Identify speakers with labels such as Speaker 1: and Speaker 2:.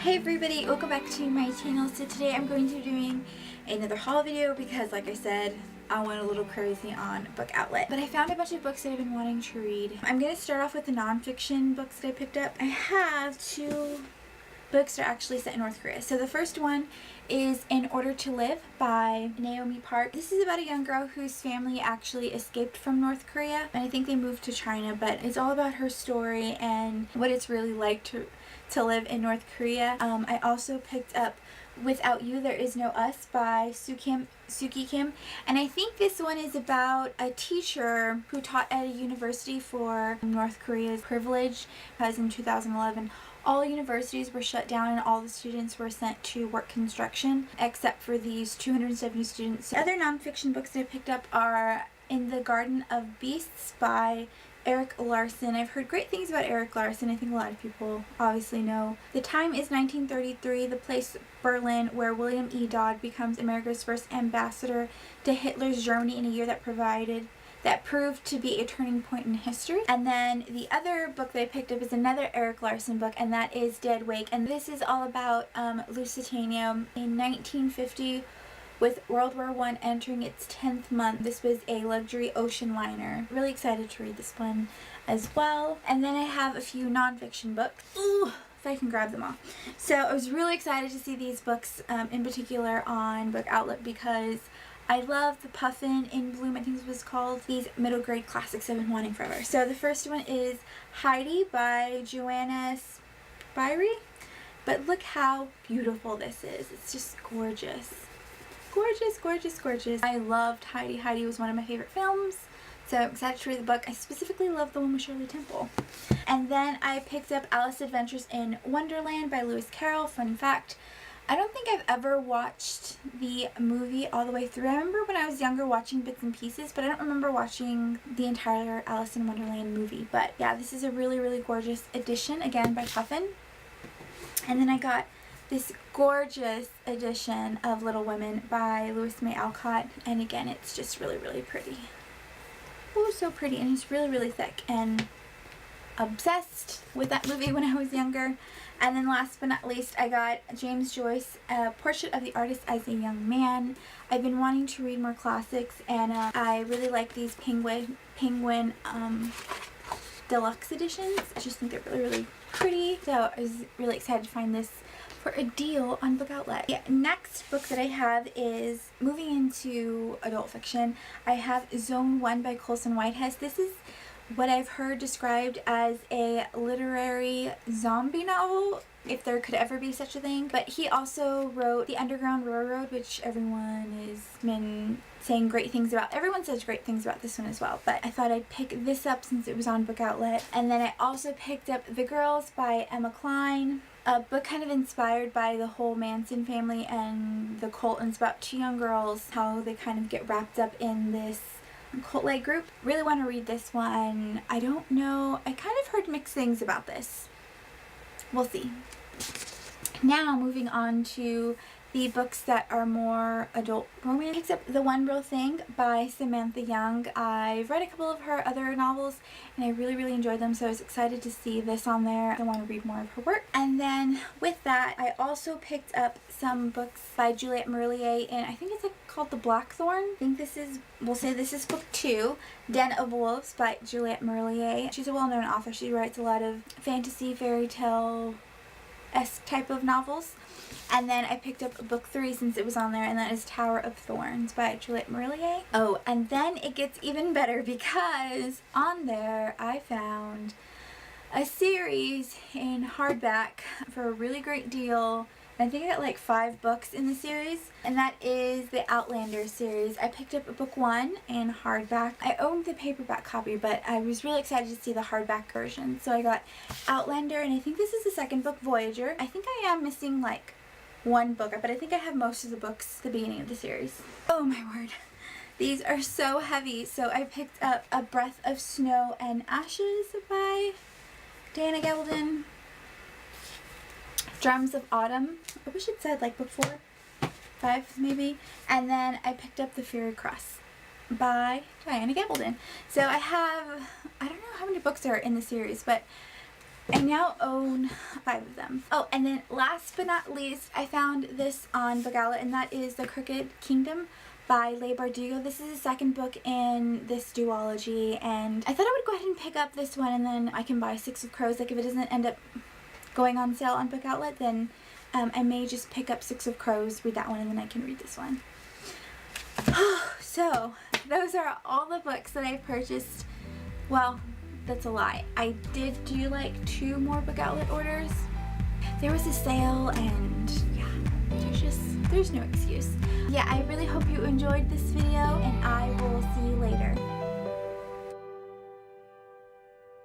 Speaker 1: Hey everybody, welcome back to my channel. So today I'm going to be doing another haul video because like I said, I went a little crazy on Book Outlet. But I found a bunch of books that I've been wanting to read. I'm going to start off with the nonfiction books that I picked up. I have two books that are actually set in North Korea. So the first one is In Order to Live by Naomi Park. This is about a young girl whose family actually escaped from North Korea, and I think they moved to China, but it's all about her story and what it's really like to live in North Korea. I also picked up Without You There Is No Us by Suki Kim, and I think this one is about a teacher who taught at a university for North Korea's privilege, because in 2011 all universities were shut down and all the students were sent to work construction except for these 270 students. So other nonfiction books that I picked up are In the Garden of Beasts by Erik Larson. I've heard great things about Erik Larson. I think a lot of people obviously know. The time is 1933, the place Berlin, where William E. Dodd becomes America's first ambassador to Hitler's Germany in a year that proved to be a turning point in history. And then the other book that I picked up is another Erik Larson book, and that is Dead Wake. And this is all about Lusitania in 1950. With World War I entering its 10th month, this was a luxury ocean liner. Really excited to read this one as well. And then I have a few nonfiction books. Ooh, if I can grab them all. So I was really excited to see these books in particular on Book Outlet because I love the Puffin in Bloom, I think it was called. These middle grade classics I've been wanting forever. So the first one is Heidi by Joanna Spyri. But look how beautiful this is. It's just gorgeous. Gorgeous, gorgeous, gorgeous. I loved Heidi. Heidi was one of my favorite films, so I'm excited to read the book. I specifically love the one with Shirley Temple. And then I picked up Alice's Adventures in Wonderland by Lewis Carroll. Fun fact, I don't think I've ever watched the movie all the way through. I remember when I was younger watching bits and pieces, but I don't remember watching the entire Alice in Wonderland movie. But yeah, this is a really, really gorgeous edition, again by Puffin. And then I got this gorgeous edition of Little Women by Louisa May Alcott, and again it's just really, really pretty. Oh, so pretty, and it's really, really thick, and obsessed with that movie when I was younger. And then last but not least, I got James Joyce, A Portrait of the Artist as a Young Man. I've been wanting to read more classics, and I really like these Penguin deluxe editions. I just think they're really, really pretty, so I was really excited to find this for a deal on Book Outlet. Yeah, next book that I have is moving into adult fiction. I have Zone 1 by Colson Whitehead. This is what I've heard described as a literary zombie novel, if there could ever be such a thing. But he also wrote The Underground Railroad, which everyone has been saying great things about. Everyone says great things about this one as well, but I thought I'd pick this up since it was on Book Outlet. And then I also picked up The Girls by Emma Cline, a book kind of inspired by the whole Manson family and the cult, and it's about two young girls, how they kind of get wrapped up in this cult-like group. Really want to read this one. I don't know, I kind of heard mixed things about this. We'll see. Now moving on to the books that are more adult romance. I picked up The One Real Thing by Samantha Young. I've read a couple of her other novels and I really, really enjoyed them, so I was excited to see this on there. I want to read more of her work. And then with that, I also picked up some books by Juliette Marillier, and I think it's called The Blackthorn. I think this is, we'll say this is book 2, Den of Wolves by Juliette Marillier. She's a well-known author. She writes a lot of fantasy, fairy tale-esque type of novels. And then I picked up book 3 since it was on there, and that is Tower of Thorns by Juliette Marillier. Oh, and then it gets even better because on there I found a series in hardback for a really great deal. I think I got like 5 books in the series, and that is the Outlander series. I picked up book 1 in hardback. I owned the paperback copy, but I was really excited to see the hardback version. So I got Outlander, and I think this is the second book, Voyager. I think I am missing like one book, but I think I have most of the books at the beginning of the series. Oh my word. These are so heavy. So I picked up A Breath of Snow and Ashes by Diana Gabaldon. Drums of Autumn. I wish it said like book 4, 5 maybe. And then I picked up The Fairy Cross by Diana Gabaldon. So I don't know how many books are in the series, but I now own 5 of them. Oh, and then last but not least, I found this on Book Outlet, and that is The Crooked Kingdom by Leigh Bardugo. This is the second book in this duology, and I thought I would go ahead and pick up this one, and then I can buy Six of Crows. Like, if it doesn't end up going on sale on Book Outlet, then I may just pick up Six of Crows, read that one, and then I can read this one. So, those are all the books that I've purchased. Well, that's a lie. I did do like 2 more Book Outlet orders. There was a sale, and yeah, there's no excuse. Yeah, I really hope you enjoyed this video, and I will see you later.